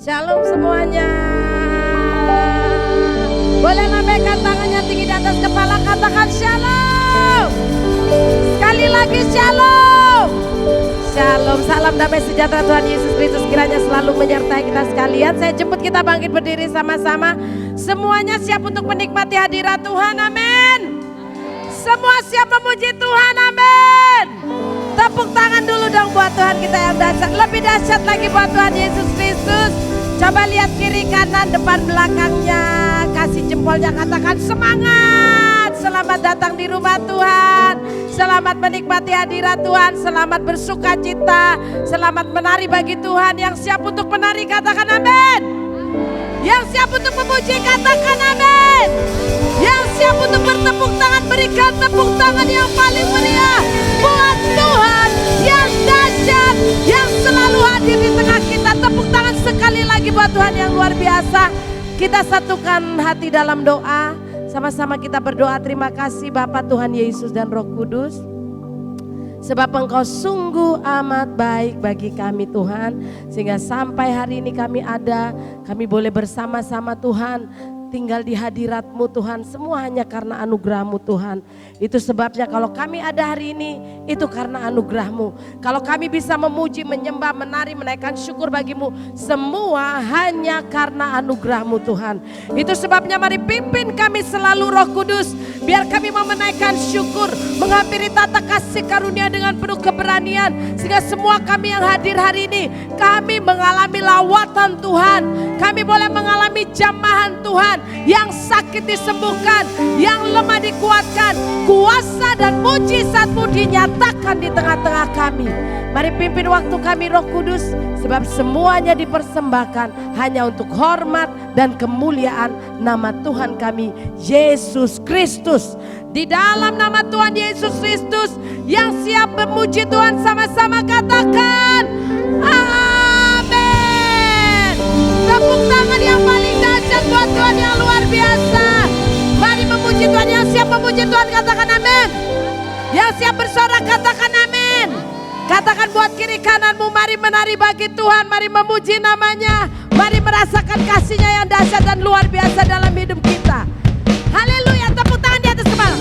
Shalom semuanya. Boleh lambaikan tangannya tinggi di atas kepala, katakan shalom. Sekali lagi shalom. Shalom, salam damai sejahtera Tuhan Yesus Kristus kiranya selalu menyertai kita sekalian. Saya jemput kita bangkit berdiri sama-sama. Semuanya siap untuk menikmati hadirat Tuhan, amin. Semua siap memuji Tuhan, amin. Tepuk tangan dulu dong buat Tuhan kita yang dahsyat. Lebih dahsyat lagi buat Tuhan Yesus Kristus. Coba lihat kiri kanan depan belakangnya. Kasih jempolnya, katakan semangat. Selamat datang di rumah Tuhan. Selamat menikmati hadirat Tuhan. Selamat bersuka cita. Selamat menari bagi Tuhan. Yang siap untuk menari katakan amin. Yang siap untuk memuji katakan amin. Yang siap untuk bertepuk tangan, berikan tepuk tangan yang paling meriah buat Tuhan yang dahsyat, yang selalu hadir di tengah kita. Tepuk tangan sekali lagi buat Tuhan yang luar biasa. Kita satukan hati dalam doa. Sama-sama kita berdoa. Terima kasih Bapa, Tuhan Yesus dan Roh Kudus. Sebab Engkau sungguh amat baik bagi kami Tuhan. Sehingga sampai hari ini kami ada, kami boleh bersama-sama Tuhan. Tinggal di hadirat-Mu Tuhan, semua hanya karena anugerah-Mu Tuhan. Itu sebabnya kalau kami ada hari ini, itu karena anugerah-Mu. Kalau kami bisa memuji, menyembah, menari, menaikkan syukur bagi-Mu, semua hanya karena anugerah-Mu Tuhan. Itu sebabnya mari pimpin kami selalu Roh Kudus, biar kami mau menaikkan syukur, menghampiri tata kasih karunia dengan penuh keberanian. Sehingga semua kami yang hadir hari ini, kami mengalami lawatan Tuhan. Kami boleh mengalami jamahan Tuhan. Yang sakit disembuhkan, yang lemah dikuatkan, kuasa dan mujizat-Mu dinyatakan di tengah-tengah kami. Mari pimpin waktu kami Roh Kudus, sebab semuanya dipersembahkan hanya untuk hormat dan kemuliaan nama Tuhan kami Yesus Kristus. Di dalam nama Tuhan Yesus Kristus, yang siap memuji Tuhan sama-sama katakan amin. Tepuk tangan yang paling dahsyat buat Tuhan yang luar biasa. Mari memuji Tuhan. Yang siap memuji Tuhan katakan amin. Yang siap bersorak katakan amin. Katakan buat kiri kananmu, mari menari bagi Tuhan. Mari memuji namanya. Mari merasakan kasihnya yang dahsyat dan luar biasa dalam hidup kita. Haleluya, tepuk tangan di atas kepala.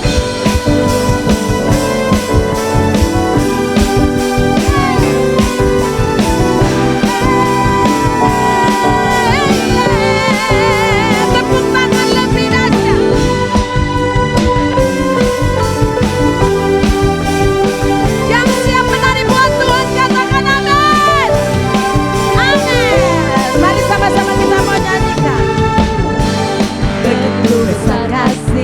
Besar kasih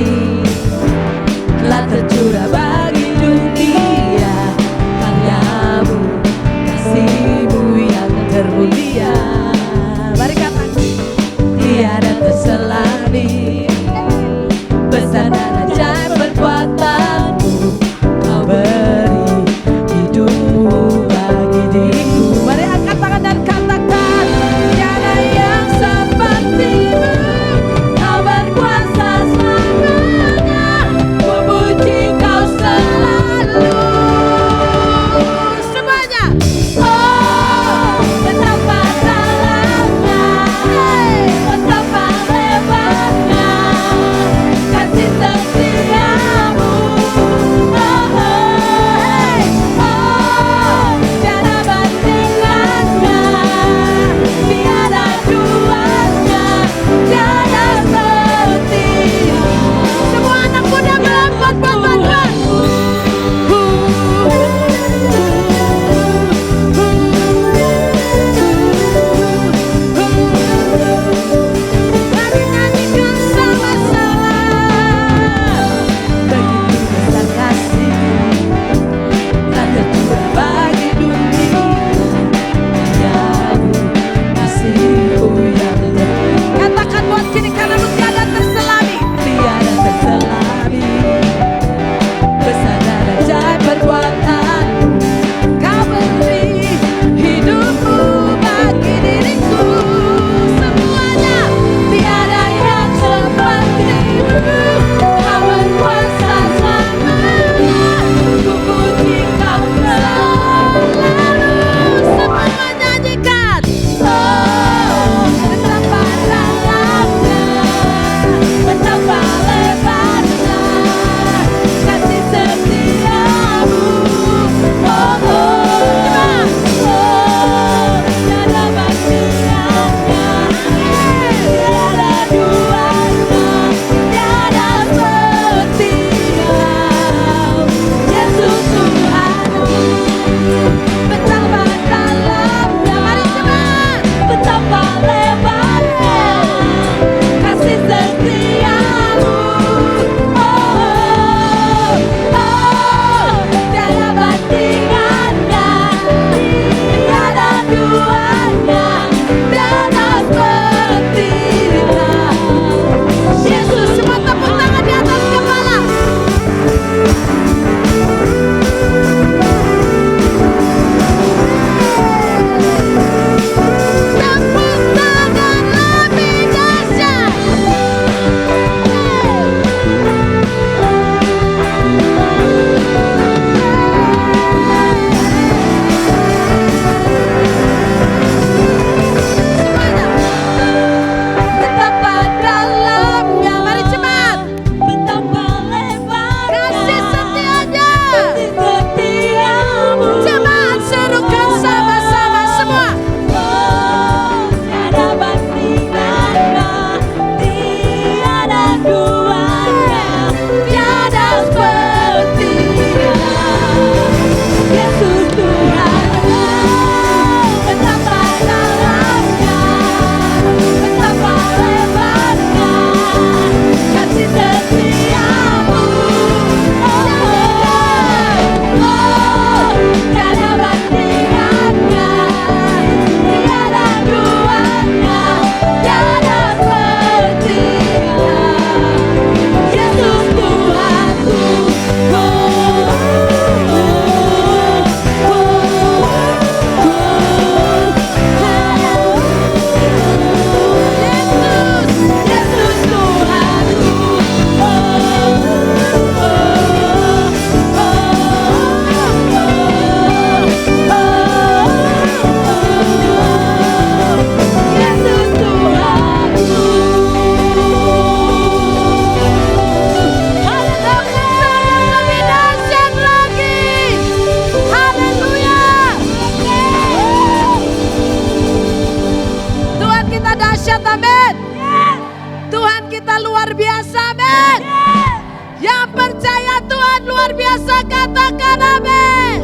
katakan amin.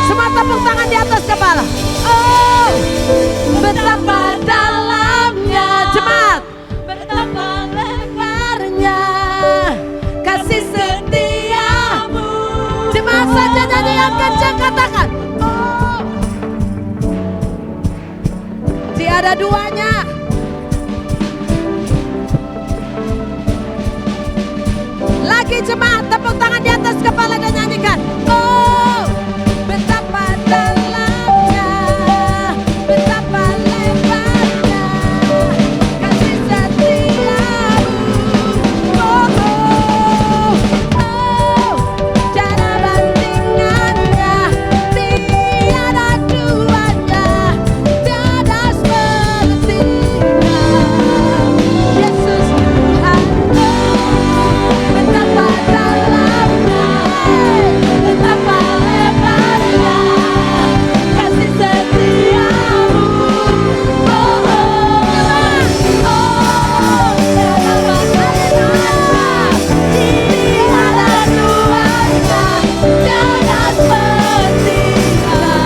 Semua tepuk tangan di atas kepala. Oh, betapa dalamnya jemaat, betapa lebarnya kasih setiamu. Jemaat saja nyanyi yang kencang katakan. Oh, tiada duanya. Lagi jemaat, tepuk tangan di atas kepala dan nyanyikan. Oh, betapa dalamnya, betapa lebarnya kasih setiamu. Oh, oh, oh, tiada bandingannya, tiada duanya, tiada sepertinya. Yesus Tuhan. Betapa dalamnya, betapa lebarnya kasih setiamu. Oh, oh, oh, tiada bandingannya, tiada duanya, tiada sepertinya.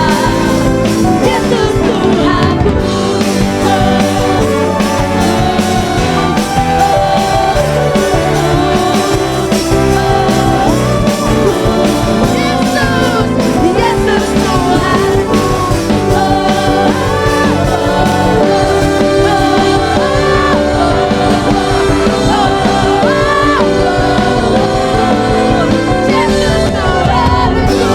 Yesus Tuhanku. Yesus Tuhanku. Yesus Tuhanku.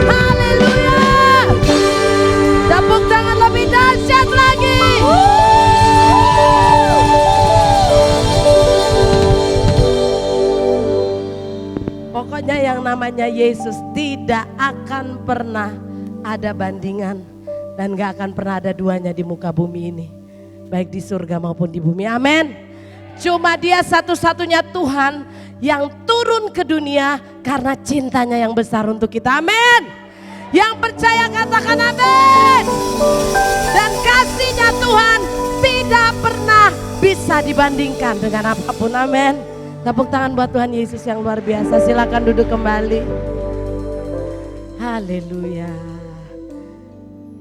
Haleluya. Tepuk tangan lebih dahsyat lagi. Pokoknya yang namanya Yesus tidak akan pernah ada bandingan dan gak akan pernah ada duanya di muka bumi ini. Baik di surga maupun di bumi. Amin. Cuma dia satu-satunya Tuhan yang turun ke dunia karena cintanya yang besar untuk kita. Amin. Yang percaya katakan amin. Dan kasihnya Tuhan tidak pernah bisa dibandingkan dengan apapun. Amin. Tepuk tangan buat Tuhan Yesus yang luar biasa. Silakan duduk kembali. Haleluya.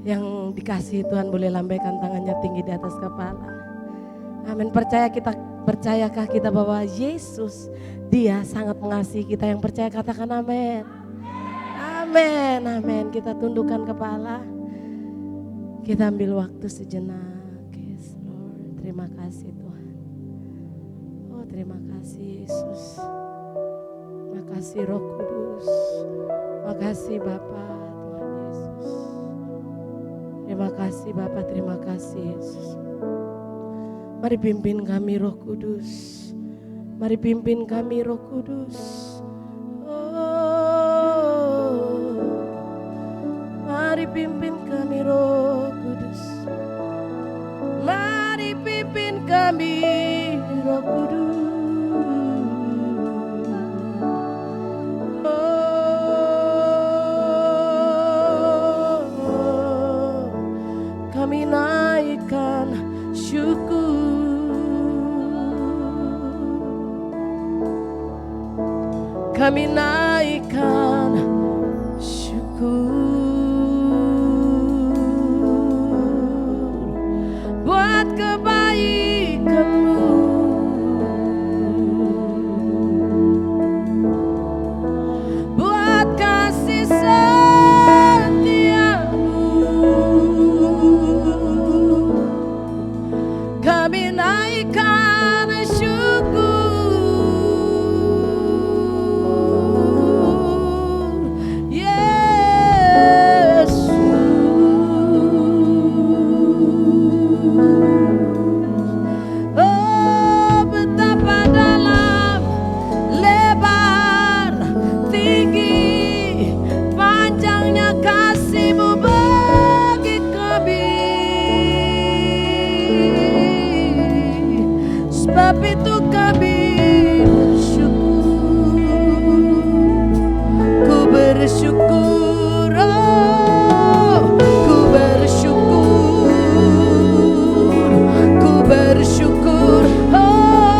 Yang dikasihi Tuhan boleh lambaikan tangannya tinggi di atas kepala. Amin. Percayakah kita bahwa Yesus dia sangat mengasihi kita? Yang percaya katakan amin. Amin. Amin. Kita tundukkan kepala. Kita ambil waktu sejenak. Yes, Lord. Terima kasih Tuhan. Oh, terima kasih Yesus. Terima kasih Roh Kudus. Terima kasih Bapa Tuhan Yesus. Terima kasih Bapa, terima kasih Yesus. Mari pimpin kami Roh Kudus. Mari pimpin kami Roh Kudus. Oh, mari pimpin kami Roh Kudus. Mari pimpin kami Roh Kudus. Kami naikkan syukur, kami naikkan syukur buat kebaikan-Mu, buat kasih kami naikkan syukur, Yesus. Oh, betapa dalam, lebar, tinggi, panjangnya kasih-Mu bagi kami. Sebab itu kami bersyukur, oh, ku bersyukur, oh,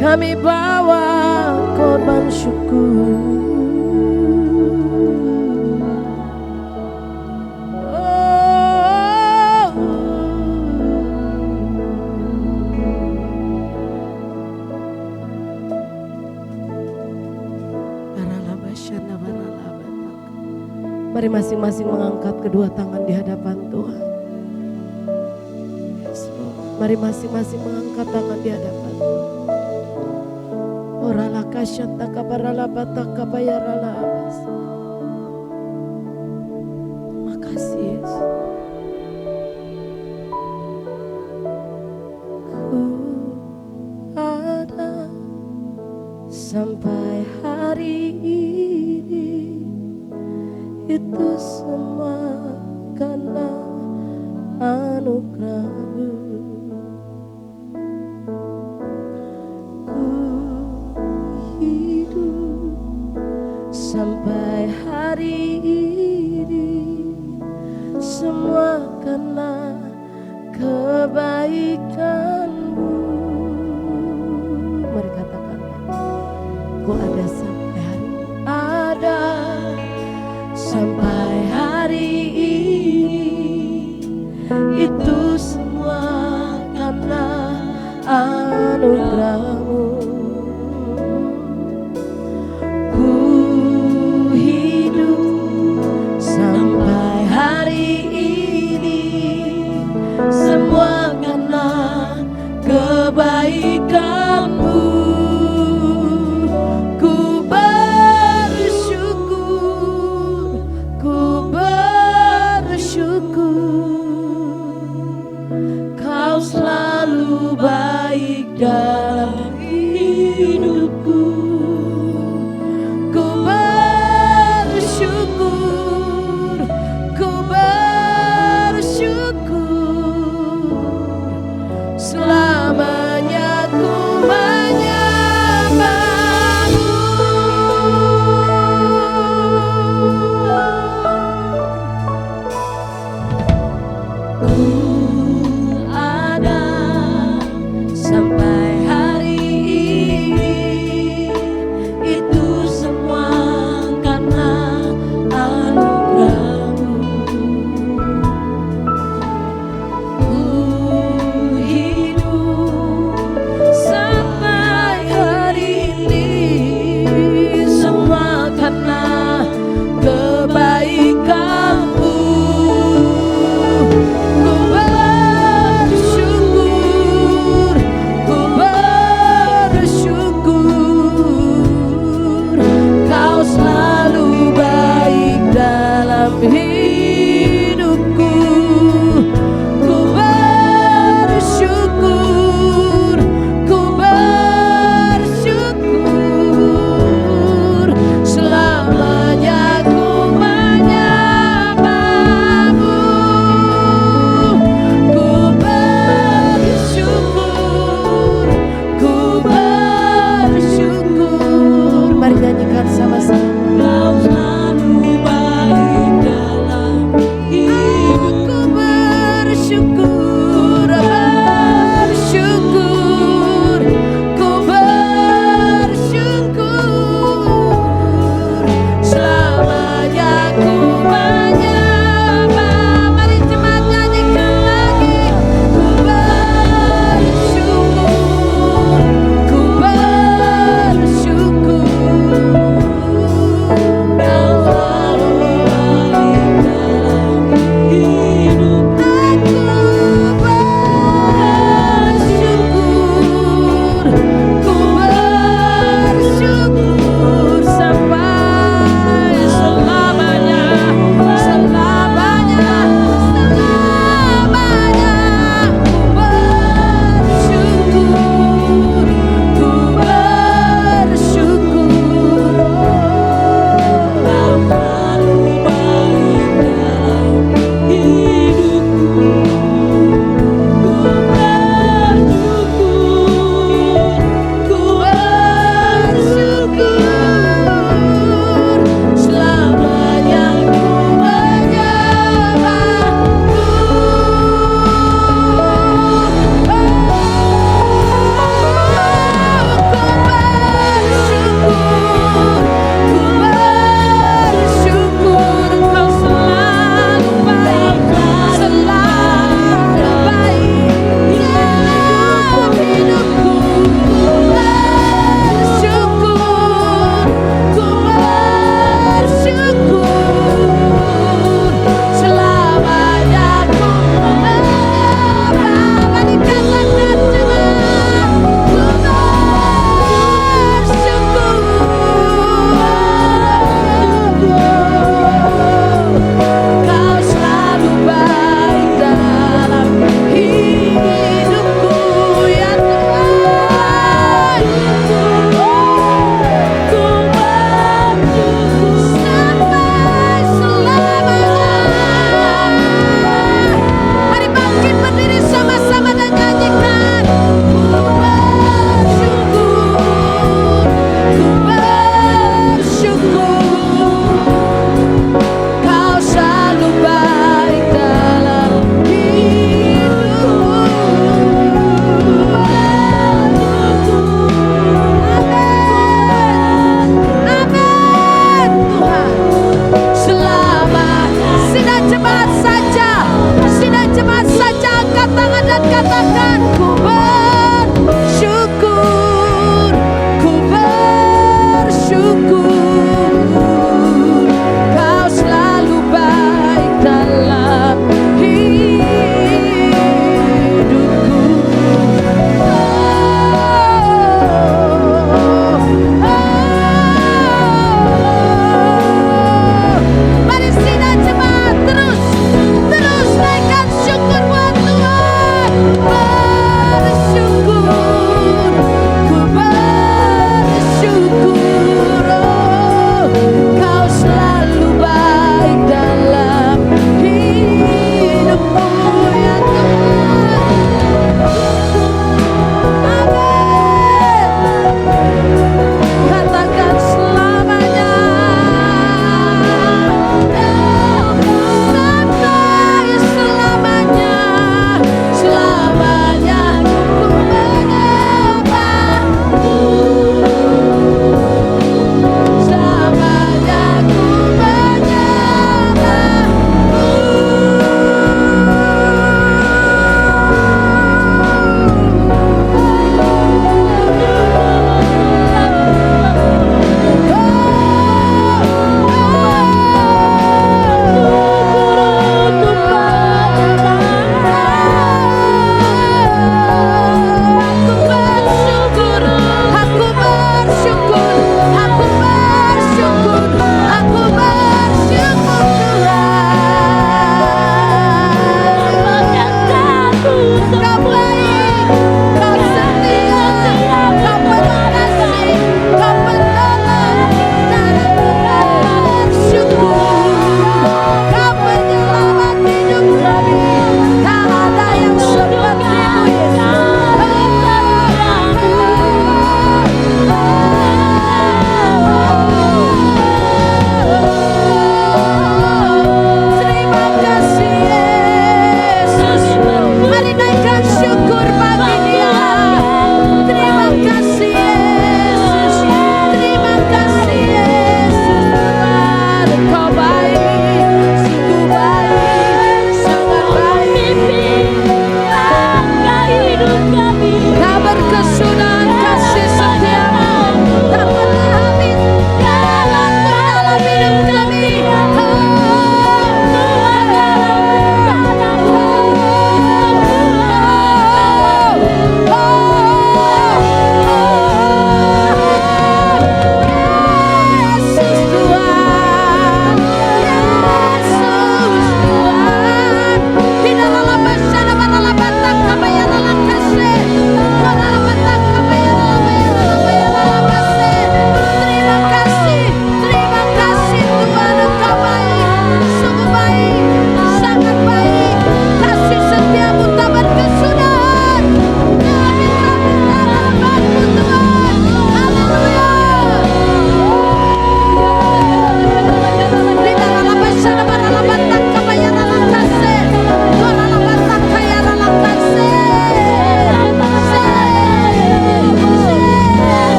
kami bawa korban syukur. Mari masing-masing mengangkat kedua tangan di hadapan Tuhan. Mari masing-masing mengangkat tangan di hadapan Tuhan. Orala kasyata kabarala bataka bayarala abas. Makasih Yesus. Ku ada sampai hari ini, itu semua karena anugerah-Mu. Ku hidup sampai hari ini, semua karena kebaikan-Mu. Mari katakan, ku ada sampai hari ini, ada sampai hari ini, itu semua karena anugerah-Mu. Ku hidup sampai hari ini, semua karena kebaikan-Mu. Selalu baik dalam hidupku. Ku bersyukur, ku bersyukur. Selamanya ku menyembah-Mu. Sampai hari ini,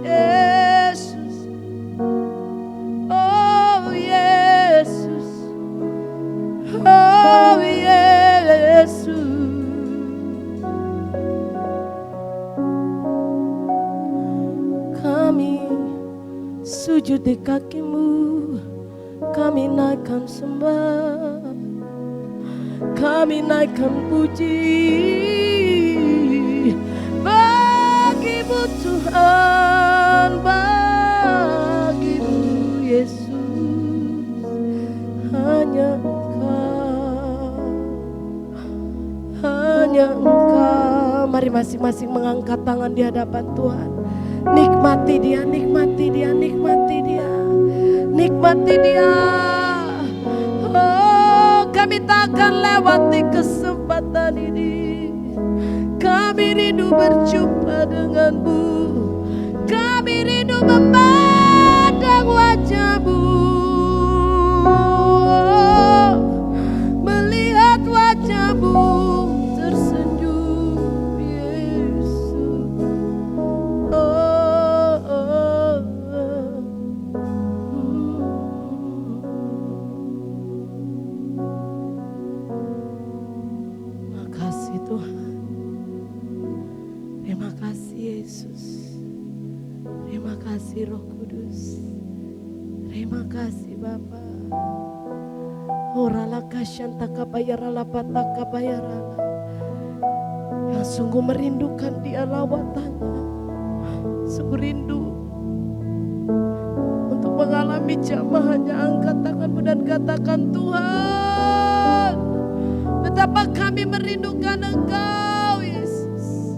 Yesus, oh Yesus, oh Yesus. Kami sujud di kakimu, kami naikkan sembah, kami naikkan puji bagimu Tuhan, bagimu Yesus, hanya Engkau, hanya Engkau. Mari masing-masing mengangkat tangan di hadapan Tuhan. Nikmati dia, nikmati dia, nikmati dia, nikmati dia. Oh, kami takkan lewati kesempatan ini. Kami rindu berjumpa denganmu, kami rindu memandang wajahmu, melihat wajahmu tersenyum Yesus. Makasih Tuhan. Terima kasih Yesus. Terima kasih Roh Kudus. Terima kasih Bapa. Orala kasyantaka bayarala pataka bayarala. Yang sungguh merindukan dia lawatannya. Sungguh rindu untuk mengalami jamahannya. Angkat tanganmu dan katakan, Tuhan, betapa kami merindukan Engkau Yesus.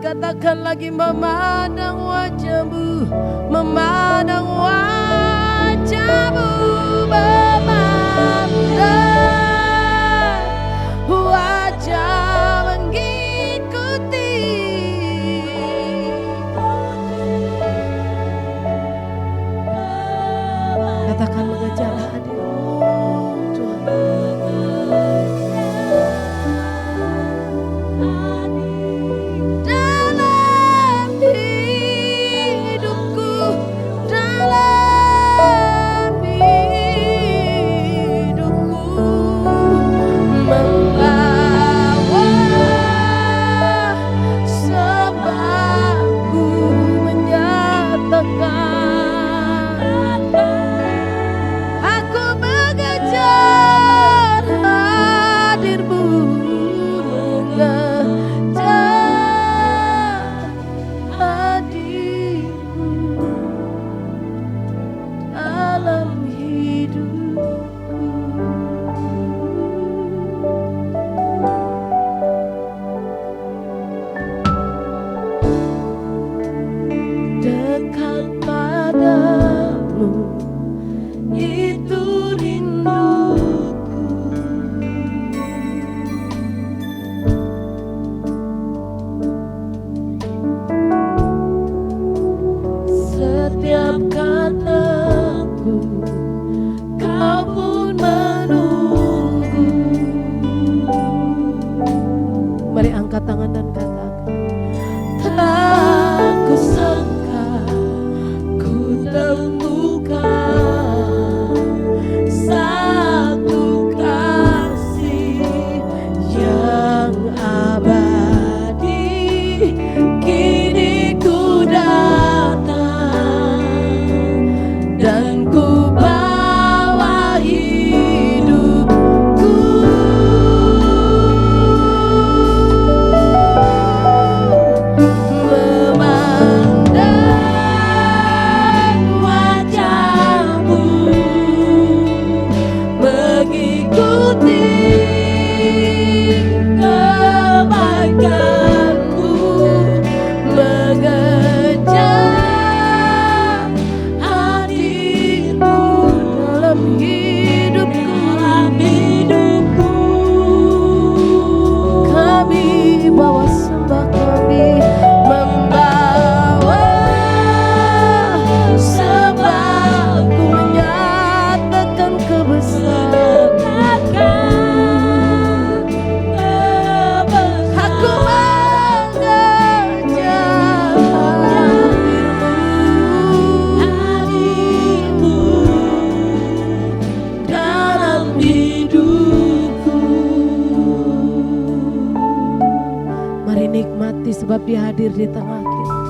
Katakan lagi, memandang wajahmu, memandang wajahmu, memandang wajah mengikuti. Katakan mengejar hadirmu Tuhan. Dalam Dia hadir di tengah kita.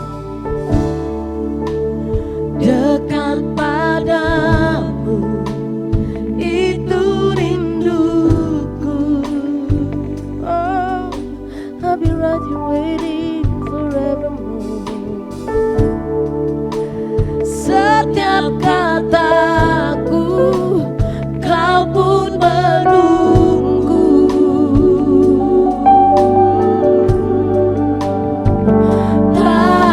Dekat padamu, itu rinduku. Oh, I'll be right here waiting forevermore. Setiap kataku, kau pun menunggu. Tak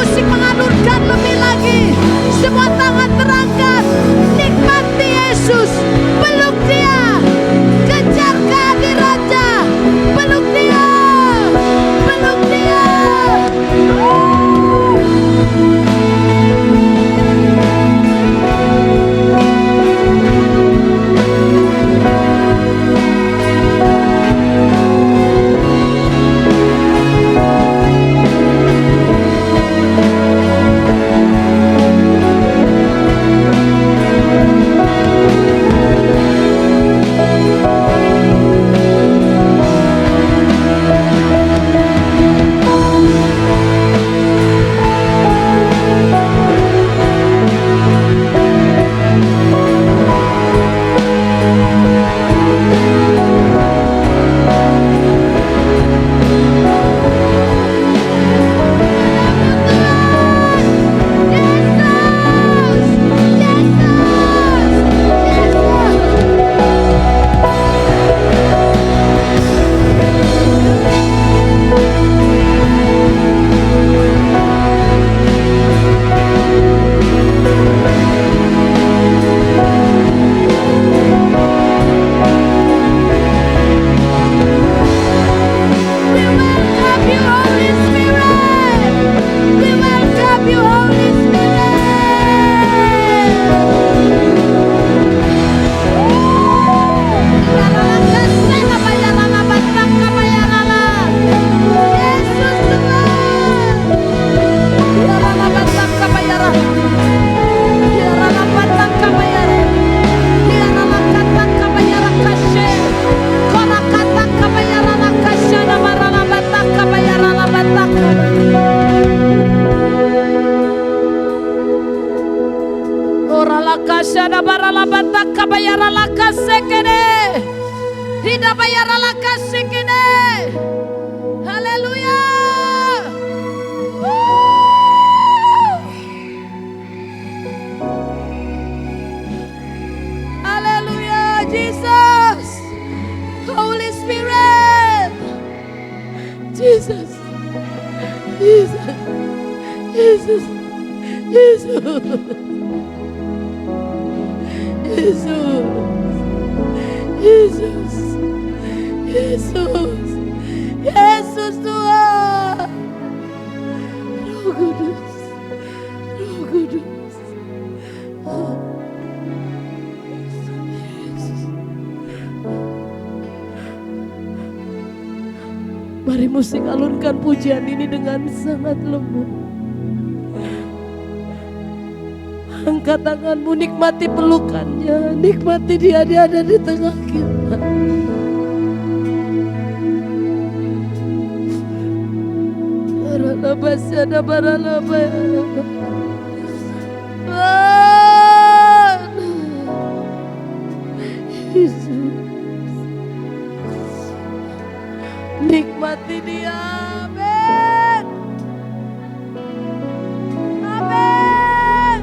musik mengalurkan lebih lagi. Semua tangan terangkat. Nikmati Yesus. Peluk Dia. Kejar kehadirannya. Peluk Dia. Peluk Dia. Haleluya. Haleluya, Jesus. Holy Spirit. Jesus. Jesus. Jesus. Jesus. Jesus. Jesus. Jesus. Yesus Tuhan. Roh Kudus. Roh Kudus. Yesus. Mari musik alunkan pujian ini dengan sangat lembut. Angkat tanganmu, nikmati pelukannya, nikmati dia ada di tengah kita. Baralabasya baralabaya. Yesus, nikmati dia. Amin. Amin.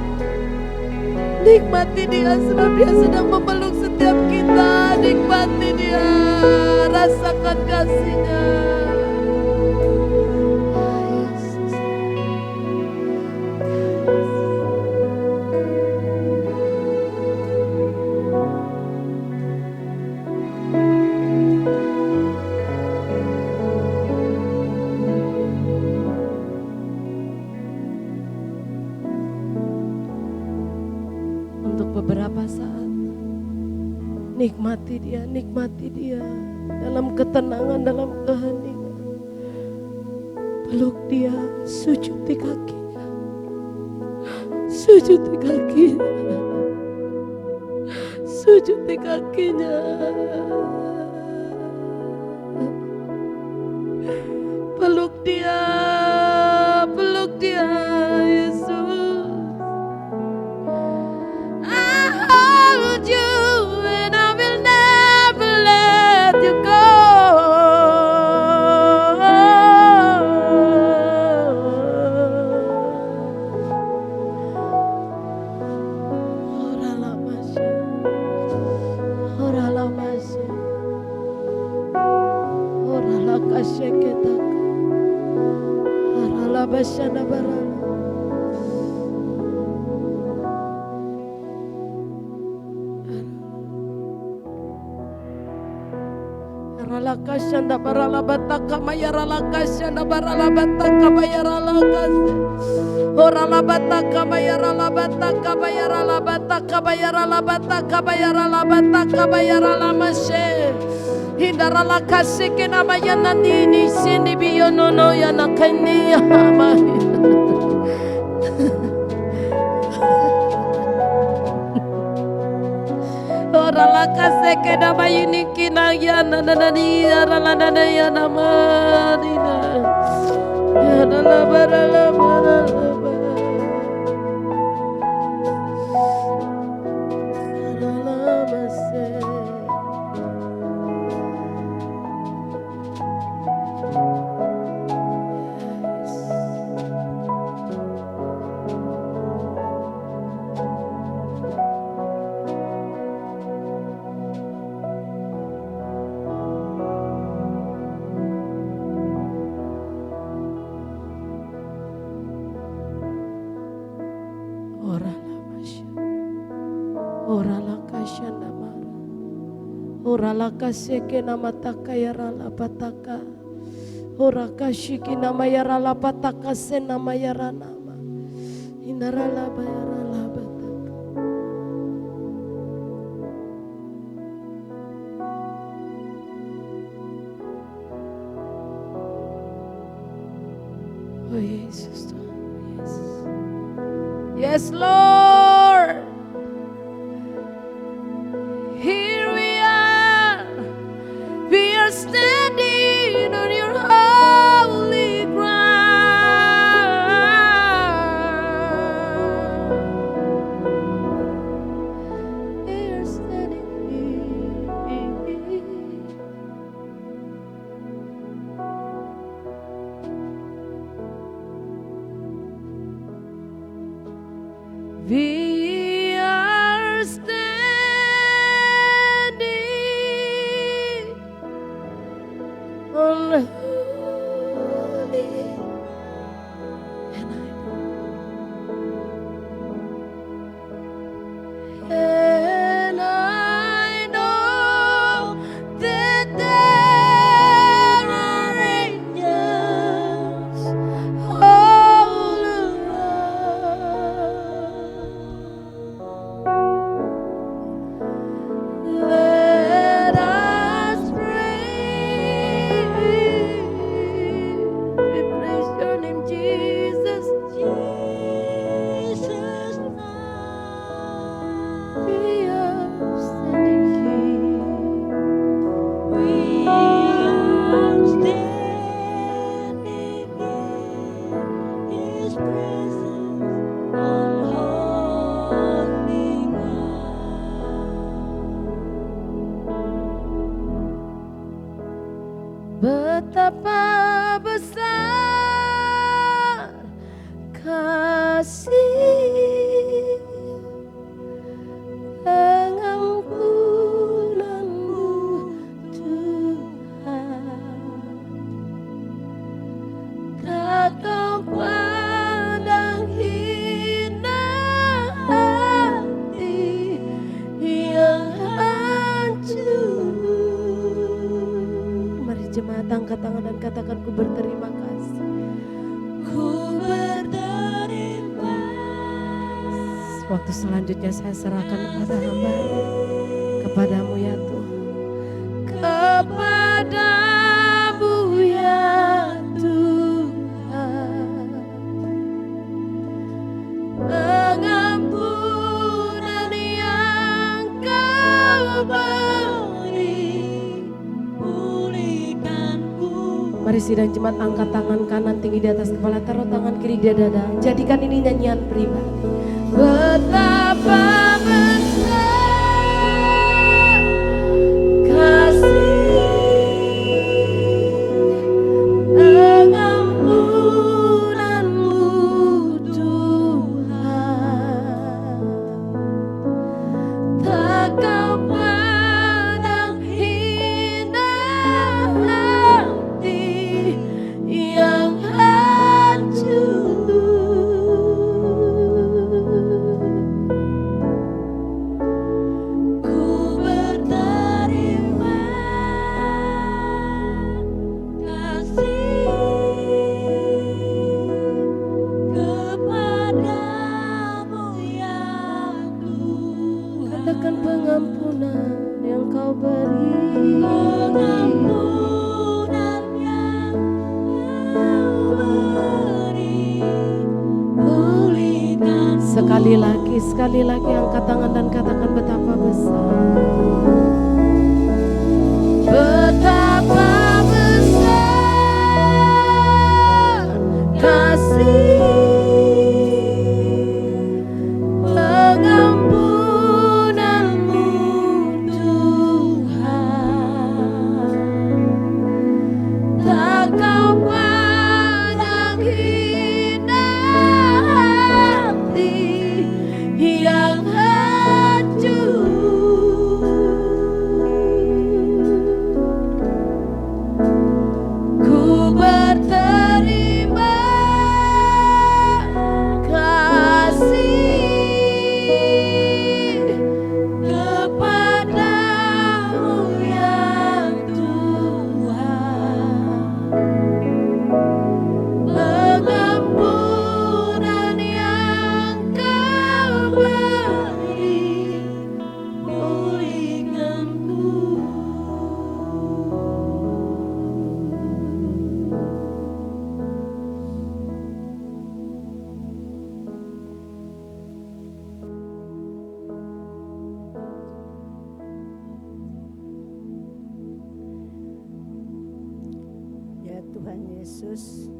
Nikmati dia sebab dia sedang memeluk setiap kita. Nikmati dia, rasakan kasihnya. Beberapa saat nikmati dia dalam ketenangan, dalam keheningan. Peluk dia, sujudi kakinya, sujudi kakinya, sujudi kakinya. Peluk dia, Yesus. bashana barala. Ralakashanda barala bataka mayaralakashanda barala bataka mayaralakas. Orala bataka mayarala bataka mayarala bataka mayarala bataka mayarala bataka mayarala mashe. Hindarala kasike na mayana nini sini biyonono yana kani ama. Orala kaseke na mayini kinayana nanani arala nanayana marina. Yarala barala barala. Orala kaseke nama taka yarala pataka. Ora kashiki nama yarala pataka sen nama yaranama. Inarala bayarala pataka. Oh Yesus Tuhan, Yesus. Yes Lord. Here we are standing on your holy ground. We're standing here. We are standing on holy, and I know that there are angels all around. Let us pray. We praise your name, Jesus. Jesus, we are standing here. We are standing in His presence on holy ground. Betapa besar kasih pengampunanmu Tuhan. Tak kau pandang hina hati yang hancur. Mari jemaat angkat tangan dan katakan, ku berterima kasih. Ku berterima kasih. Waktu selanjutnya saya serahkan kepada hamba-Mu, kepadamu ya Tuhan. Kepadamu ya Tuhan. Pengampunan yang Kau beri, pulihkanku. Mari sidang jemaat angkat tangan kanan tinggi di atas kepala, taruh tangan kiri di dada. Jadikan ini nyanyian pribadi. Betapa besar kasih pengampunanmu Tuhan. Tak kau pandang hina hati yang hancur. Sekali lagi angkat tangan dan katakan betapa besar. Betapa besar kasih pengampunanmu Tuhan. Tak kau pandang hina hati yang hancur. Ku berterima kasih kepadamu ya Tuhan. Pengampunan yang kau beri pulihkanku. Ya Tuhan Yesus,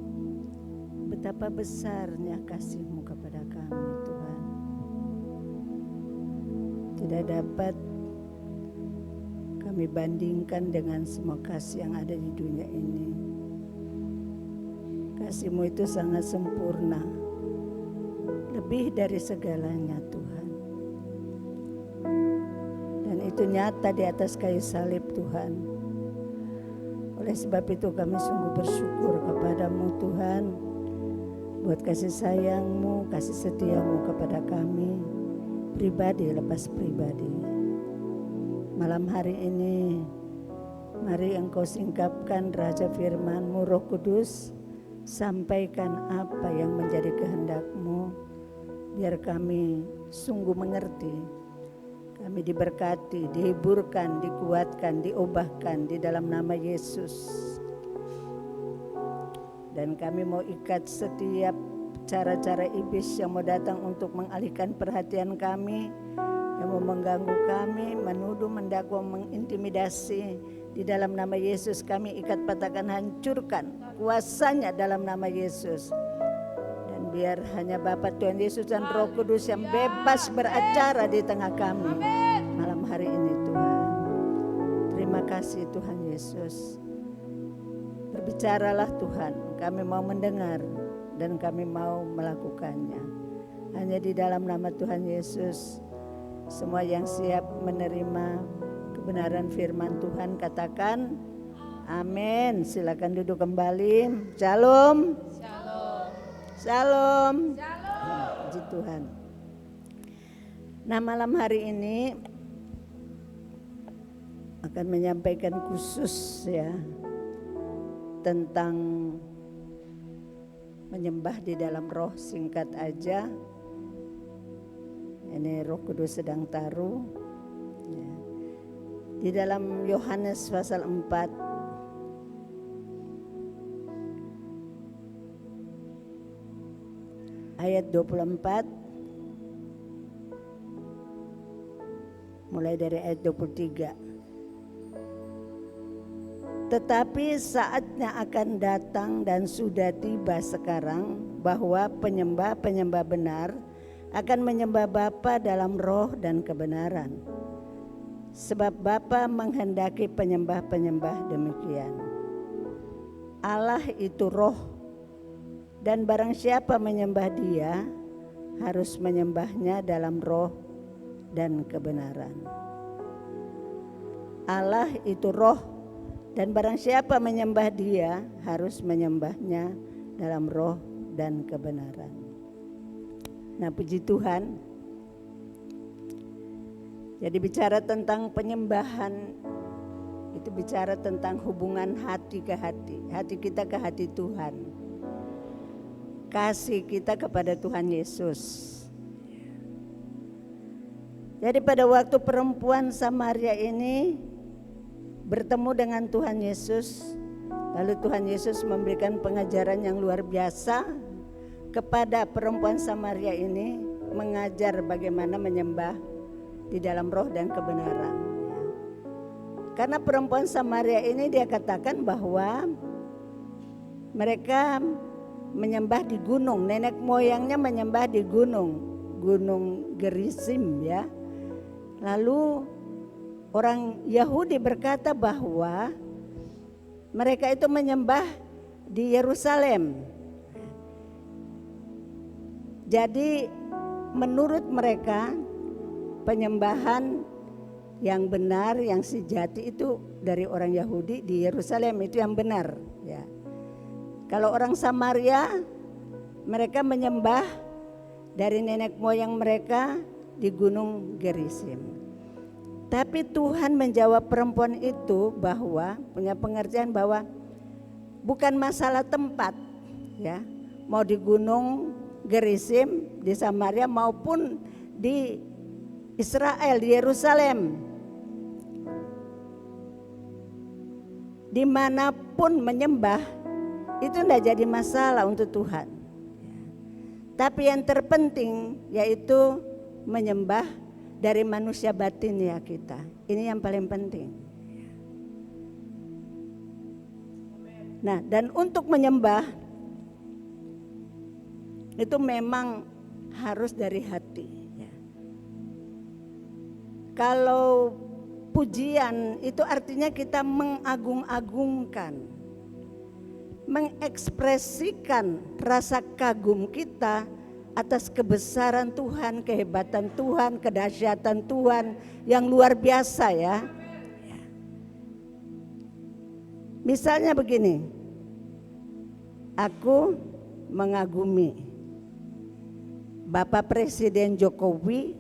betapa besarnya kasih-Mu kepada kami Tuhan. Tidak dapat kami bandingkan dengan semua kasih yang ada di dunia ini. Kasih-Mu itu sangat sempurna, lebih dari segalanya Tuhan. Dan itu nyata di atas kayu salib Tuhan. Oleh sebab itu kami sungguh bersyukur kepadamu Tuhan, buat kasih sayang-Mu, kasih setia-Mu kepada kami, pribadi lepas pribadi. Malam hari ini, mari Engkau singkapkan Raja Firman-Mu, Roh Kudus, sampaikan apa yang menjadi kehendak-Mu, biar kami sungguh mengerti. Kami diberkati, dihiburkan, dikuatkan, diubahkan di dalam nama Yesus. Dan kami mau ikat setiap cara-cara iblis yang mau datang untuk mengalihkan perhatian kami, yang mau mengganggu kami, menuduh, mendakwa, mengintimidasi. Di dalam nama Yesus kami ikat, patahkan, hancurkan kuasanya dalam nama Yesus. Dan biar hanya Bapa Tuhan Yesus dan Roh Kudus yang bebas beracara di tengah kami malam hari ini Tuhan. Terima kasih Tuhan Yesus. Berbicaralah Tuhan, kami mau mendengar dan kami mau melakukannya. Hanya di dalam nama Tuhan Yesus, semua yang siap menerima kebenaran firman Tuhan katakan amin. Silakan duduk kembali. Shalom. Shalom. Puji Tuhan. Nah, malam hari ini akan menyampaikan khusus ya tentang menyembah di dalam roh, singkat aja. Ini Roh Kudus sedang taruh ya. Di dalam Yohanes pasal 4 ayat 24 mulai dari ayat 23. Tetapi saatnya akan datang dan sudah tiba sekarang bahwa penyembah-penyembah benar akan menyembah Bapa dalam roh dan kebenaran. Sebab Bapa menghendaki penyembah-penyembah demikian. Allah itu roh, dan barang siapa menyembah Dia harus menyembahnya dalam roh dan kebenaran. Allah itu roh, dan barang siapa menyembah Dia harus menyembahnya dalam roh dan kebenaran. Nah, puji Tuhan. Jadi bicara tentang penyembahan, itu bicara tentang hubungan hati ke hati, hati kita ke hati Tuhan, kasih kita kepada Tuhan Yesus. Jadi pada waktu perempuan Samaria ini bertemu dengan Tuhan Yesus, lalu Tuhan Yesus memberikan pengajaran yang luar biasa kepada perempuan Samaria ini mengajar bagaimana menyembah di dalam roh dan kebenaran. Ya. Karena perempuan Samaria ini dia katakan bahwa mereka menyembah di gunung, nenek moyangnya menyembah di gunung Gerizim ya. Lalu orang Yahudi berkata bahwa mereka itu menyembah di Yerusalem. Jadi menurut mereka penyembahan yang benar, yang sejati itu dari orang Yahudi di Yerusalem, itu yang benar ya. Kalau orang Samaria mereka menyembah dari nenek moyang mereka di gunung Gerizim. Tapi Tuhan menjawab perempuan itu bahwa punya pengertian bahwa bukan masalah tempat ya, mau di gunung Gerizim di Samaria maupun di Israel di Yerusalem, dimanapun menyembah itu tidak jadi masalah untuk Tuhan. Tapi yang terpenting yaitu menyembah dari manusia batin ya kita. Ini yang paling penting. Nah, dan untuk menyembah itu memang harus dari hati ya. Kalau pujian itu artinya kita mengagung-agungkan, mengekspresikan rasa kagum kita atas kebesaran Tuhan, kehebatan Tuhan, kedahsyatan Tuhan yang luar biasa ya. Misalnya begini, aku mengagumi Bapak Presiden Jokowi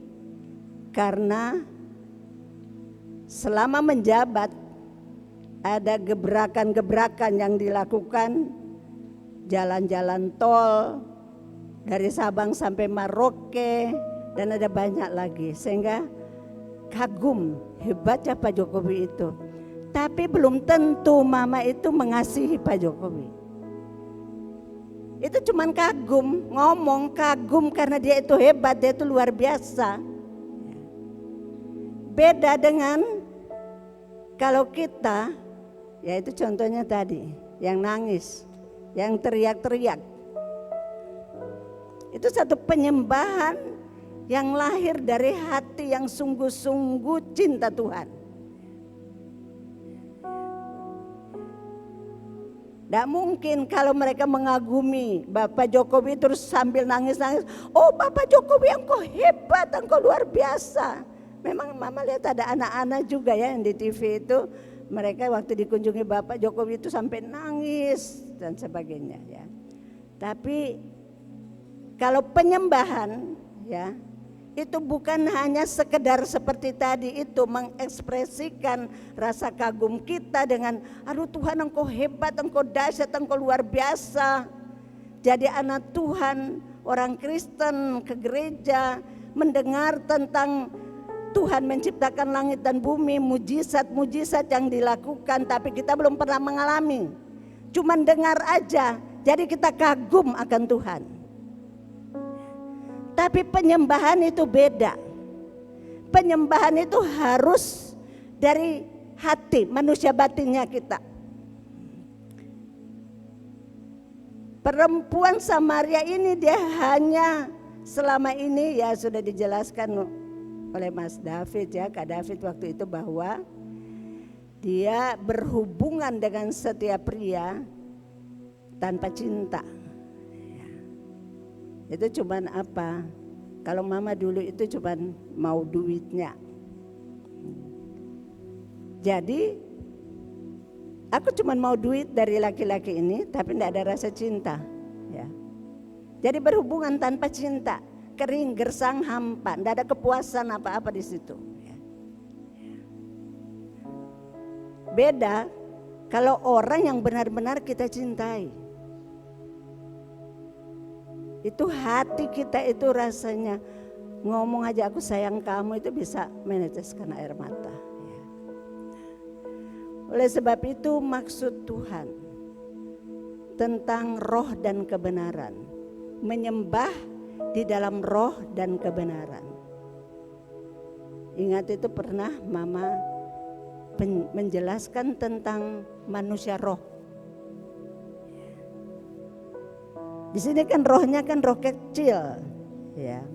karena selama menjabat ada gebrakan-gebrakan yang dilakukan, jalan-jalan tol dari Sabang sampai Merauke dan ada banyak lagi, sehingga kagum hebatnya Pak Jokowi itu. Tapi belum tentu mama itu mengasihi Pak Jokowi. Itu cuman kagum, ngomong kagum karena dia itu hebat, dia itu luar biasa. Beda dengan kalau kita, ya itu contohnya tadi, yang nangis, yang teriak-teriak. Itu satu penyembahan yang lahir dari hati yang sungguh-sungguh cinta Tuhan. Tidak mungkin kalau mereka mengagumi Bapak Jokowi terus sambil nangis-nangis, oh Bapak Jokowi engkau hebat, engkau luar biasa. Memang mama lihat ada anak-anak juga ya yang di TV itu, mereka waktu dikunjungi Bapak Jokowi itu sampai nangis dan sebagainya ya. Tapi kalau penyembahan ya, itu bukan hanya sekedar seperti tadi itu mengekspresikan rasa kagum kita dengan aduh Tuhan engkau hebat, engkau dahsyat, engkau luar biasa. Jadi anak Tuhan, orang Kristen ke gereja mendengar tentang Tuhan menciptakan langit dan bumi, mujizat-mujizat yang dilakukan, tapi kita belum pernah mengalami. Cuman dengar aja, jadi kita kagum akan Tuhan. Tapi penyembahan itu beda. Penyembahan itu harus dari hati manusia batinnya kita. Perempuan Samaria ini dia hanya selama ini ya sudah dijelaskan oleh Mas David ya, Kak David waktu itu bahwa dia berhubungan dengan setiap pria tanpa cinta. Itu cuman apa? Kalau mama dulu itu cuman mau duitnya. Jadi aku cuman mau duit dari laki-laki ini, tapi tidak ada rasa cinta. Ya. Jadi berhubungan tanpa cinta, kering, gersang, hampa, tidak ada kepuasan apa-apa di situ. Ya. Beda kalau orang yang benar-benar kita cintai. Itu hati kita itu rasanya ngomong aja aku sayang kamu itu bisa meneteskan air mata. Ya. Oleh sebab itu maksud Tuhan tentang roh dan kebenaran, menyembah di dalam roh dan kebenaran. Ingat itu pernah Mama menjelaskan tentang manusia roh. Di sini kan rohnya kan roh kecil, ya.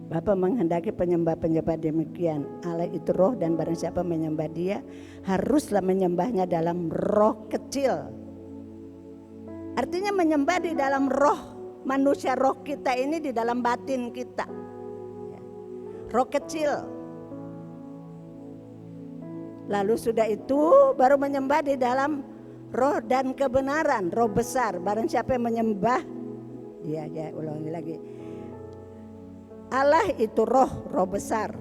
Bapa menghendaki penyembah-penyembah demikian. Allah itu roh dan barang siapa menyembah dia haruslah menyembahnya dalam roh kecil. Artinya menyembah di dalam roh manusia, roh kita ini di dalam batin kita. Roh kecil. Lalu sudah itu baru menyembah di dalam roh dan kebenaran, roh besar. Barang siapa yang menyembah dia, ulangi lagi. Allah itu roh besar.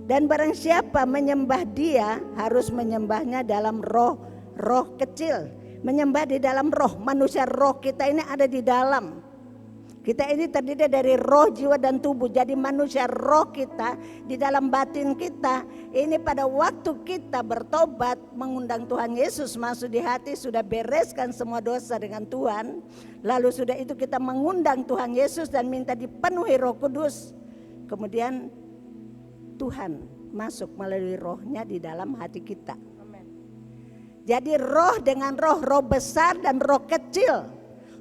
Dan barang siapa menyembah dia harus menyembahnya dalam roh kecil. Menyembah di dalam roh, manusia roh kita ini ada di dalam. Kita ini terdiri dari roh, jiwa dan tubuh. Jadi manusia roh kita di dalam batin kita. Ini pada waktu kita bertobat, mengundang Tuhan Yesus masuk di hati, sudah bereskan semua dosa dengan Tuhan. Lalu sudah itu kita mengundang Tuhan Yesus dan minta dipenuhi Roh Kudus. Kemudian Tuhan masuk melalui rohnya di dalam hati kita. Jadi roh dengan roh besar dan roh kecil.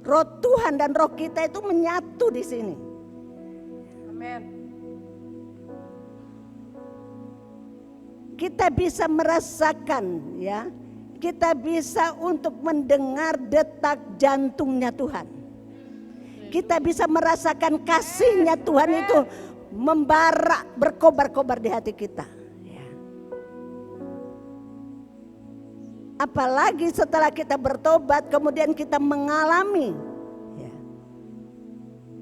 Roh Tuhan dan roh kita itu menyatu di sini. Amin. Kita bisa merasakan, ya. Kita bisa untuk mendengar detak jantungnya Tuhan. Kita bisa merasakan kasihnya Tuhan itu membara, berkobar-kobar di hati kita. Apalagi setelah kita bertobat kemudian kita mengalami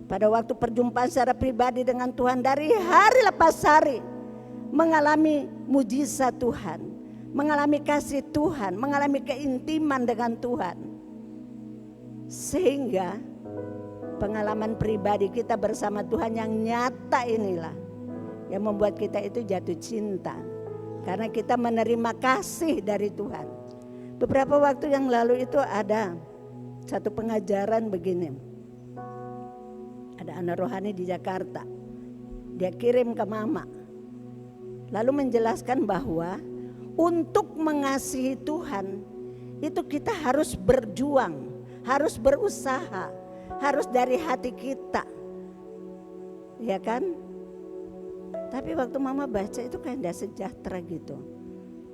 pada waktu perjumpaan secara pribadi dengan Tuhan, dari hari lepas hari mengalami mujizat Tuhan, mengalami kasih Tuhan, mengalami keintiman dengan Tuhan. Sehingga pengalaman pribadi kita bersama Tuhan yang nyata inilah yang membuat kita itu jatuh cinta, karena kita menerima kasih dari Tuhan. Beberapa waktu yang lalu itu ada satu pengajaran begini. Ada anak rohani di Jakarta. Dia kirim ke Mama. Lalu menjelaskan bahwa untuk mengasihi Tuhan itu kita harus berjuang, harus berusaha, harus dari hati kita. Ya kan? Tapi waktu Mama baca itu kayak tidak sejahtera gitu.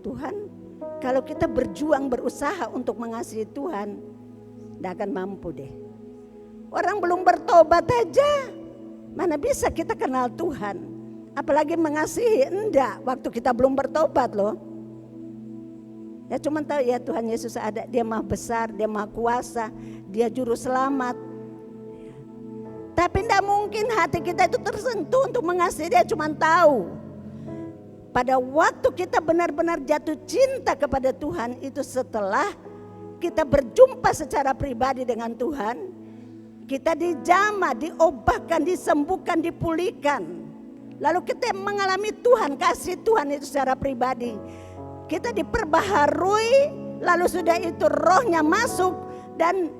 Tuhan, kalau kita berjuang berusaha untuk mengasihi Tuhan, tidak akan mampu deh. Orang belum bertobat aja, mana bisa kita kenal Tuhan. Apalagi mengasihi, enggak, waktu kita belum bertobat loh. Ya cuma tahu ya Tuhan Yesus ada, dia maha besar, dia maha kuasa, dia juru selamat. Tapi tidak mungkin hati kita itu tersentuh untuk mengasihi dia, cuma tahu. Pada waktu kita benar-benar jatuh cinta kepada Tuhan itu setelah kita berjumpa secara pribadi dengan Tuhan, kita dijamah, diobahkan, disembuhkan, dipulihkan. Lalu kita mengalami Tuhan, kasih Tuhan itu secara pribadi. Kita diperbaharui, lalu sudah itu rohnya masuk dan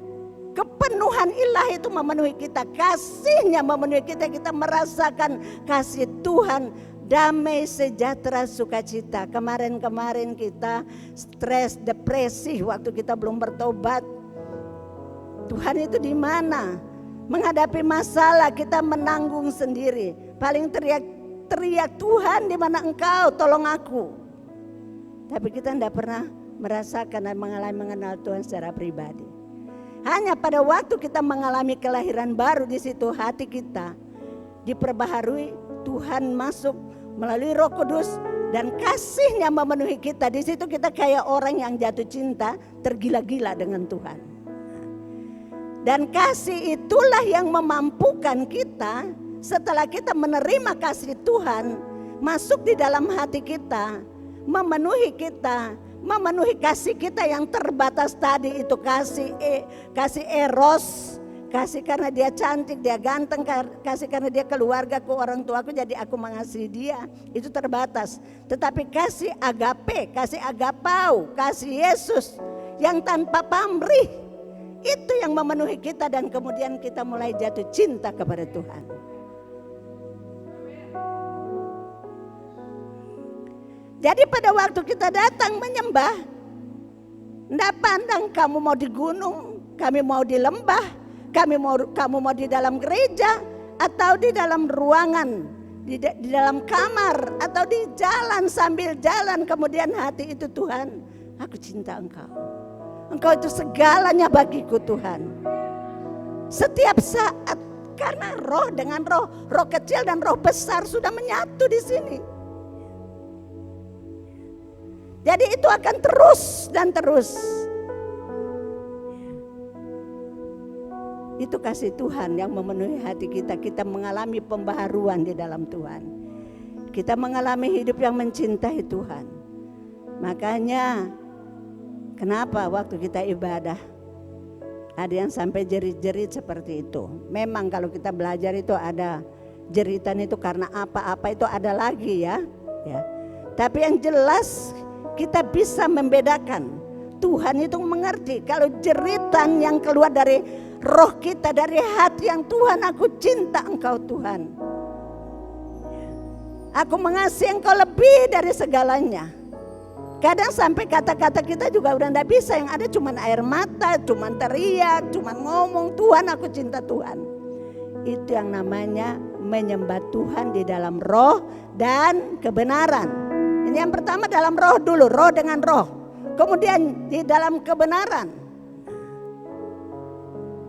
kepenuhan ilahi itu memenuhi kita, kasihnya memenuhi kita, kita merasakan kasih Tuhan. Damai, sejahtera, sukacita. Kemarin kita stres, depresi waktu kita belum bertobat. Tuhan itu di mana? Menghadapi masalah kita menanggung sendiri. Paling teriak Tuhan, di mana Engkau? Tolong aku. Tapi kita tidak pernah merasakan dan mengenal Tuhan secara pribadi. Hanya pada waktu kita mengalami kelahiran baru, di situ hati kita diperbaharui, Tuhan masuk melalui Roh Kudus dan kasihnya memenuhi kita. Di situ kita kayak orang yang jatuh cinta, tergila-gila dengan Tuhan. Dan kasih itulah yang memampukan kita setelah kita menerima kasih Tuhan masuk di dalam hati kita, memenuhi kita, memenuhi kasih kita yang terbatas tadi itu, kasih eros. Kasih karena dia cantik, dia ganteng, kasih karena dia keluargaku, orang tuaku, jadi aku mengasihi dia. Itu terbatas. Tetapi kasih agape, kasih agapau, kasih Yesus yang tanpa pamrih, Itu yang memenuhi kita dan kemudian kita mulai jatuh cinta kepada Tuhan. Jadi pada waktu kita datang menyembah, tidak pandang kamu mau di gunung, kami mau di lembah, kamu mau di dalam gereja atau di dalam ruangan, di dalam kamar atau di jalan sambil jalan, kemudian hati itu, Tuhan, aku cinta Engkau. Engkau itu segalanya bagiku Tuhan. Setiap saat, karena roh dengan roh kecil dan roh besar sudah menyatu di sini. Jadi itu akan terus dan terus. Itu kasih Tuhan yang memenuhi hati kita. Kita mengalami pembaharuan di dalam Tuhan. Kita mengalami hidup yang mencintai Tuhan. Makanya kenapa waktu kita ibadah ada yang sampai jerit-jerit seperti itu. Memang kalau kita belajar itu ada jeritan itu karena apa-apa itu ada lagi ya. Tapi yang jelas kita bisa membedakan. Tuhan itu mengerti kalau jeritan yang keluar dari roh kita, dari hati yang Tuhan, aku cinta Engkau Tuhan. Aku mengasihi Engkau lebih dari segalanya. Kadang sampai kata-kata kita juga udah enggak bisa, yang ada cuman air mata, cuman teriak, cuman ngomong Tuhan, aku cinta Tuhan. Itu yang namanya menyembah Tuhan di dalam roh dan kebenaran. Ini yang pertama dalam roh dulu, roh dengan roh. Kemudian di dalam kebenaran.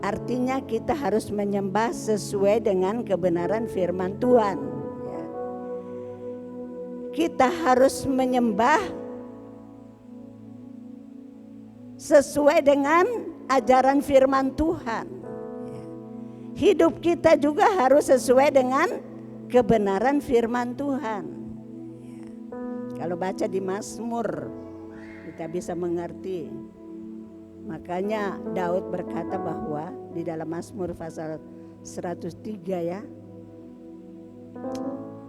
Artinya kita harus menyembah sesuai dengan kebenaran firman Tuhan. Kita harus menyembah sesuai dengan ajaran firman Tuhan. Hidup kita juga harus sesuai dengan kebenaran firman Tuhan. Kalau baca di Mazmur kita bisa mengerti. Makanya Daud berkata bahwa di dalam Mazmur pasal 103 ya.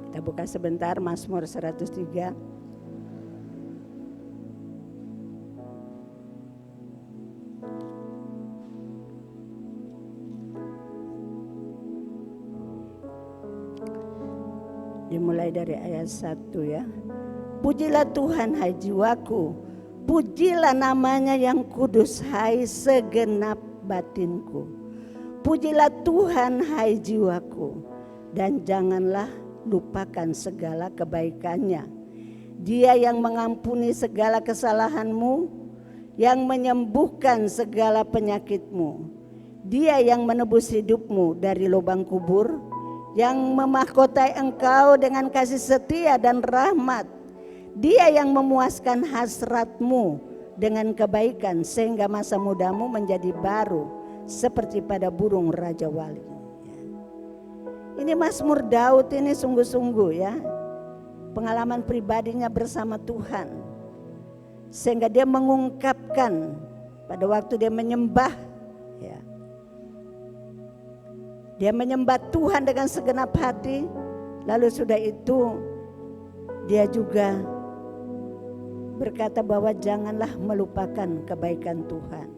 Kita buka sebentar Mazmur 103. Dimulai dari ayat 1 ya. Pujilah Tuhan hai jiwaku, pujilah namanya yang kudus hai segenap batinku. Pujilah Tuhan hai jiwaku, dan janganlah lupakan segala kebaikannya. Dia yang mengampuni segala kesalahanmu, yang menyembuhkan segala penyakitmu. Dia yang menebus hidupmu dari lubang kubur, yang memahkotai engkau dengan kasih setia dan rahmat. Dia yang memuaskan hasratmu dengan kebaikan sehingga masa mudamu menjadi baru seperti pada burung Raja Wali. Ini Mazmur Daud ini sungguh-sungguh ya. Pengalaman pribadinya bersama Tuhan. Sehingga dia mengungkapkan pada waktu dia menyembah ya. Dia menyembah Tuhan dengan segenap hati. Lalu sudah itu dia juga berkata bahwa janganlah melupakan kebaikan Tuhan.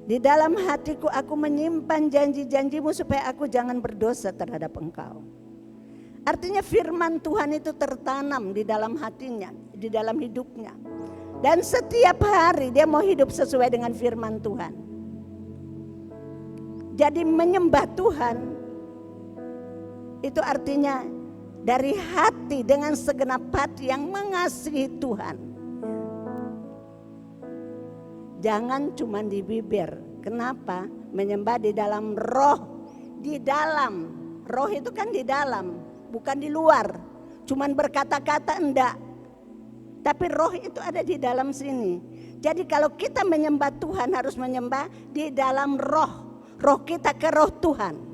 Di dalam hatiku aku menyimpan janji-janjimu supaya aku jangan berdosa terhadap engkau. Artinya firman Tuhan itu tertanam di dalam hatinya, di dalam hidupnya. Dan setiap hari dia mau hidup sesuai dengan firman Tuhan. Jadi menyembah Tuhan itu artinya dari hati dengan segenap hati yang mengasihi Tuhan. Jangan cuma di bibir. Kenapa? Menyembah di dalam roh. Di dalam. Roh itu kan di dalam, bukan di luar. Cuman berkata-kata enggak. Tapi roh itu ada di dalam sini. Jadi kalau kita menyembah Tuhan harus menyembah di dalam roh. Roh kita ke roh Tuhan.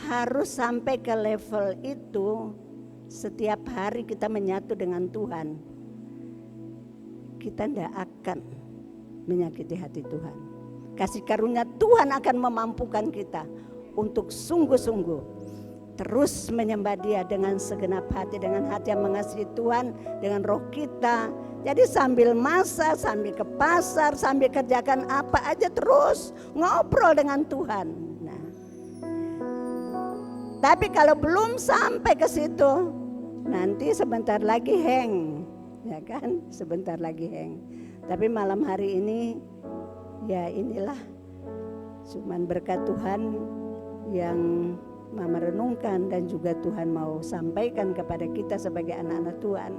Harus sampai ke level itu. Setiap hari kita menyatu dengan Tuhan. Kita tidak akan menyakiti hati Tuhan. Kasih karunia Tuhan akan memampukan kita untuk sungguh-sungguh terus menyembah Dia dengan segenap hati, dengan hati yang mengasihi Tuhan, dengan roh kita. Jadi sambil masak, sambil ke pasar, sambil kerjakan apa aja terus ngobrol dengan Tuhan. Nah, tapi kalau belum sampai ke situ, nanti sebentar lagi hang, ya kan? Sebentar lagi hang. Tapi malam hari ini, ya inilah cuman berkat Tuhan yang Mama renungkan dan juga Tuhan mau sampaikan kepada kita sebagai anak-anak Tuhan,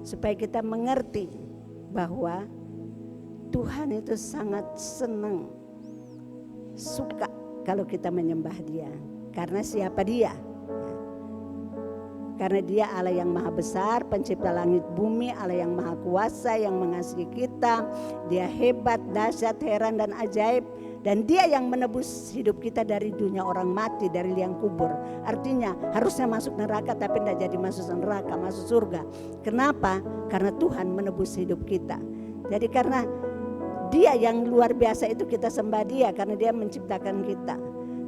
supaya kita mengerti bahwa Tuhan itu sangat senang, suka kalau kita menyembah Dia. Karena siapa Dia? Karena Dia Allah yang maha besar, pencipta langit bumi, Allah yang maha kuasa, yang mengasihi kita. Dia hebat, dahsyat, heran dan ajaib. Dan Dia yang menebus hidup kita dari dunia orang mati, dari liang kubur. Artinya harusnya masuk neraka tapi tidak jadi masuk neraka, masuk surga. Kenapa? Karena Tuhan menebus hidup kita. Jadi karena Dia yang luar biasa itu kita sembah Dia, karena Dia menciptakan kita.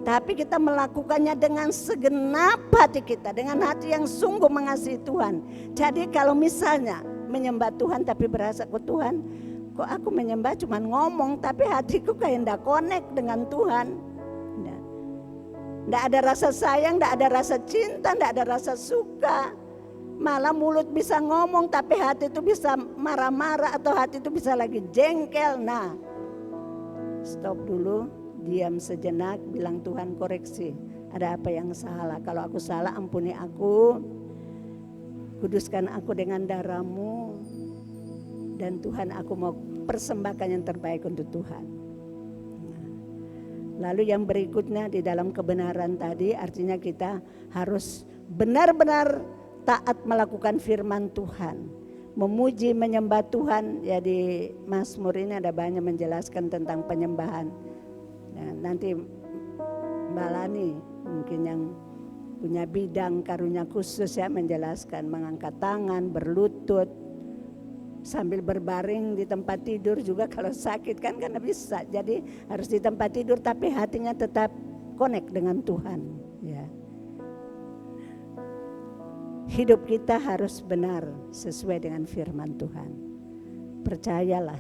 Tapi kita melakukannya dengan segenap hati kita, dengan hati yang sungguh mengasihi Tuhan. Jadi kalau misalnya menyembah Tuhan tapi berasa ke Tuhan, kok aku menyembah cuman ngomong tapi hatiku kayak ndak connect dengan Tuhan. Ndak ada rasa sayang, ndak ada rasa cinta, ndak ada rasa suka. Malah mulut bisa ngomong tapi hati itu bisa marah-marah atau hati itu bisa lagi jengkel. Nah, stop dulu, diam sejenak, bilang Tuhan koreksi. Ada apa yang salah? Kalau aku salah ampuni aku. Kuduskan aku dengan darah-Mu. Dan Tuhan, aku mau persembahkan yang terbaik untuk Tuhan. Lalu yang berikutnya di dalam kebenaran tadi, artinya kita harus benar-benar taat melakukan firman Tuhan. Memuji, menyembah Tuhan. Ya di Mazmur ini ada banyak menjelaskan tentang penyembahan. Nah, nanti Mbak Lani mungkin yang punya bidang karunia khusus ya menjelaskan, mengangkat tangan, berlutut, sambil berbaring di tempat tidur juga kalau sakit kan bisa. Jadi harus di tempat tidur tapi hatinya tetap connect dengan Tuhan. Ya. Hidup kita harus benar sesuai dengan firman Tuhan. Percayalah,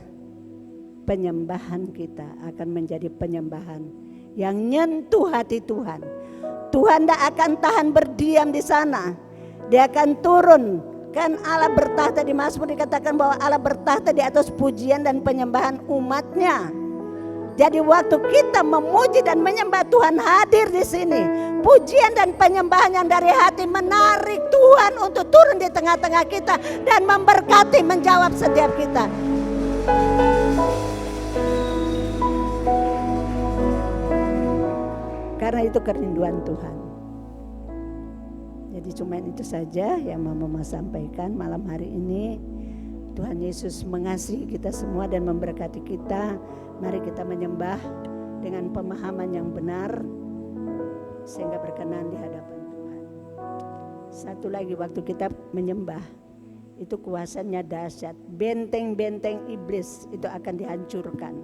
penyembahan kita akan menjadi penyembahan yang nyentuh hati Tuhan. Tuhan tidak akan tahan berdiam di sana. Dia akan turun. Kan Allah bertahta, di Mazmur dikatakan bahwa Allah bertahta di atas pujian dan penyembahan umatnya. Jadi waktu kita memuji dan menyembah, Tuhan hadir di sini. Pujian dan penyembahan yang dari hati menarik Tuhan untuk turun di tengah-tengah kita dan memberkati, menjawab setiap kita. Karena itu kerinduan Tuhan. Jadi cuma itu saja yang Mama sampaikan malam hari ini. Tuhan Yesus mengasihi kita semua dan memberkati kita. Mari kita menyembah dengan pemahaman yang benar sehingga berkenan di hadapan Tuhan. Satu lagi, waktu kita menyembah itu kuasanya dahsyat. Benteng-benteng iblis itu akan dihancurkan,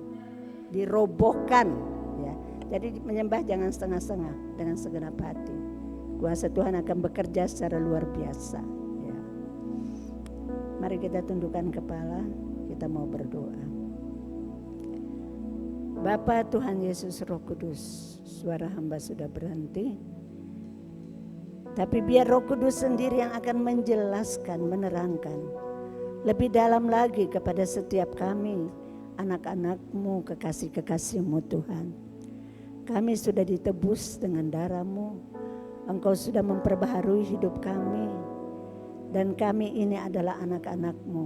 dirobohkan. Ya. Jadi menyembah jangan setengah-setengah, dengan segenap hati. Kuasa Tuhan akan bekerja secara luar biasa. Ya. Mari kita tundukkan kepala, kita mau berdoa. Bapa Tuhan Yesus Roh Kudus, suara hamba sudah berhenti. Tapi biar Roh Kudus sendiri yang akan menjelaskan, menerangkan lebih dalam lagi kepada setiap kami, anak-anak-Mu, kekasih-kekasih-Mu Tuhan. Kami sudah ditebus dengan darah-Mu. Engkau sudah memperbaharui hidup kami. Dan kami ini adalah anak-anak-Mu,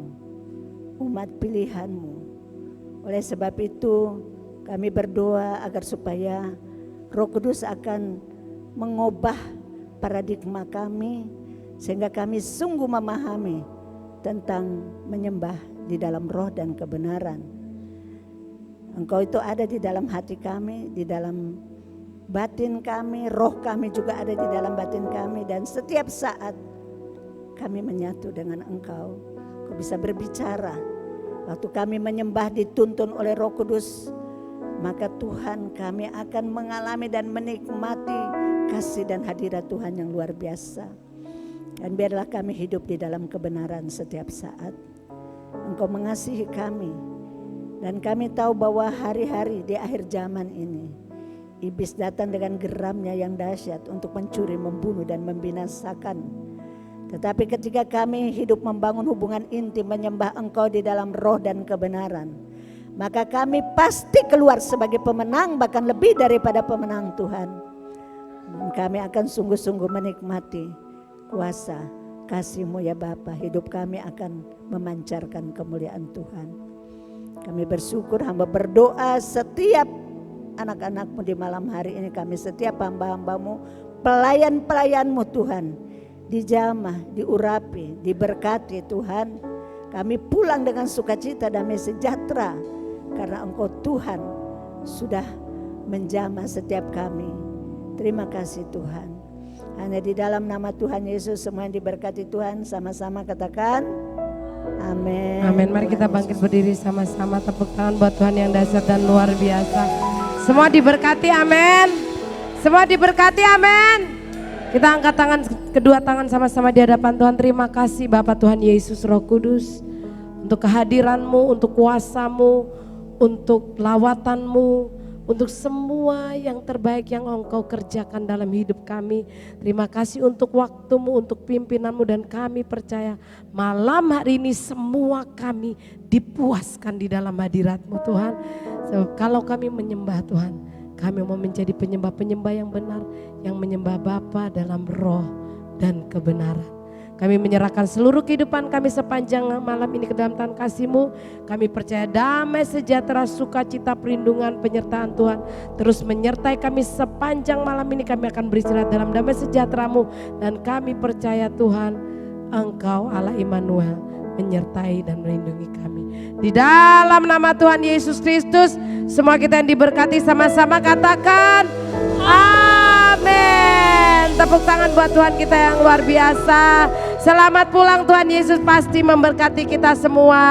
umat pilihan-Mu. Oleh sebab itu kami berdoa agar supaya Roh Kudus akan mengubah paradigma kami. Sehingga kami sungguh memahami tentang menyembah di dalam roh dan kebenaran. Engkau itu ada di dalam hati kami, di dalam batin kami, roh kami juga ada di dalam batin kami. Dan setiap saat kami menyatu dengan Engkau. Kau bisa berbicara. Waktu kami menyembah dituntun oleh Roh Kudus, maka Tuhan kami akan mengalami dan menikmati kasih dan hadirat Tuhan yang luar biasa. Dan biarlah kami hidup di dalam kebenaran setiap saat. Engkau mengasihi kami. Dan kami tahu bahwa hari-hari di akhir zaman ini, iblis datang dengan geramnya yang dahsyat untuk mencuri, membunuh, dan membinasakan. Tetapi ketika kami hidup membangun hubungan intim, menyembah Engkau di dalam roh dan kebenaran, maka kami pasti keluar sebagai pemenang, bahkan lebih daripada pemenang Tuhan. Dan kami akan sungguh-sungguh menikmati kuasa kasih-Mu ya Bapa. Hidup kami akan memancarkan kemuliaan Tuhan. Kami bersyukur, hamba berdoa setiap anak-anak-Mu di malam hari ini. Kami setiap hamba-hamba-Mu, pelayan-pelayan-Mu Tuhan, dijamah, diurapi, diberkati Tuhan. Kami pulang dengan sukacita, damai sejahtera, karena Engkau Tuhan sudah menjamah setiap kami. Terima kasih Tuhan. Hanya di dalam nama Tuhan Yesus semua yang diberkati Tuhan, sama-sama katakan amin. Amin. Mari kita bangkit berdiri sama-sama, tepuk tangan buat Tuhan yang dahsyat dan luar biasa. Semua diberkati, amin. Semua diberkati, amin. Kita angkat tangan, kedua tangan sama-sama di hadapan Tuhan. Terima kasih Bapa Tuhan Yesus Roh Kudus, untuk kehadiran-Mu, untuk kuasa-Mu, untuk lawatan-Mu, untuk semua yang terbaik yang Engkau kerjakan dalam hidup kami. Terima kasih untuk waktu-Mu, untuk pimpinan-Mu, dan kami percaya malam hari ini semua kami dipuaskan di dalam hadirat-Mu Tuhan. So, kalau kami menyembah Tuhan, kami mau menjadi penyembah-penyembah yang benar, yang menyembah Bapa dalam roh dan kebenaran. Kami menyerahkan seluruh kehidupan kami sepanjang malam ini ke dalam tangan kasih-Mu. Kami percaya damai sejahtera, sukacita, perlindungan, penyertaan Tuhan terus menyertai kami sepanjang malam ini. Kami akan beristirahat dalam damai sejahtera-Mu. Dan kami percaya Tuhan, Engkau Allah Immanuel menyertai dan melindungi kami. Di dalam nama Tuhan Yesus Kristus, semua kita yang diberkati sama-sama katakan amin. Tepuk tangan buat Tuhan kita yang luar biasa. Selamat pulang, Tuhan Yesus pasti memberkati kita semua.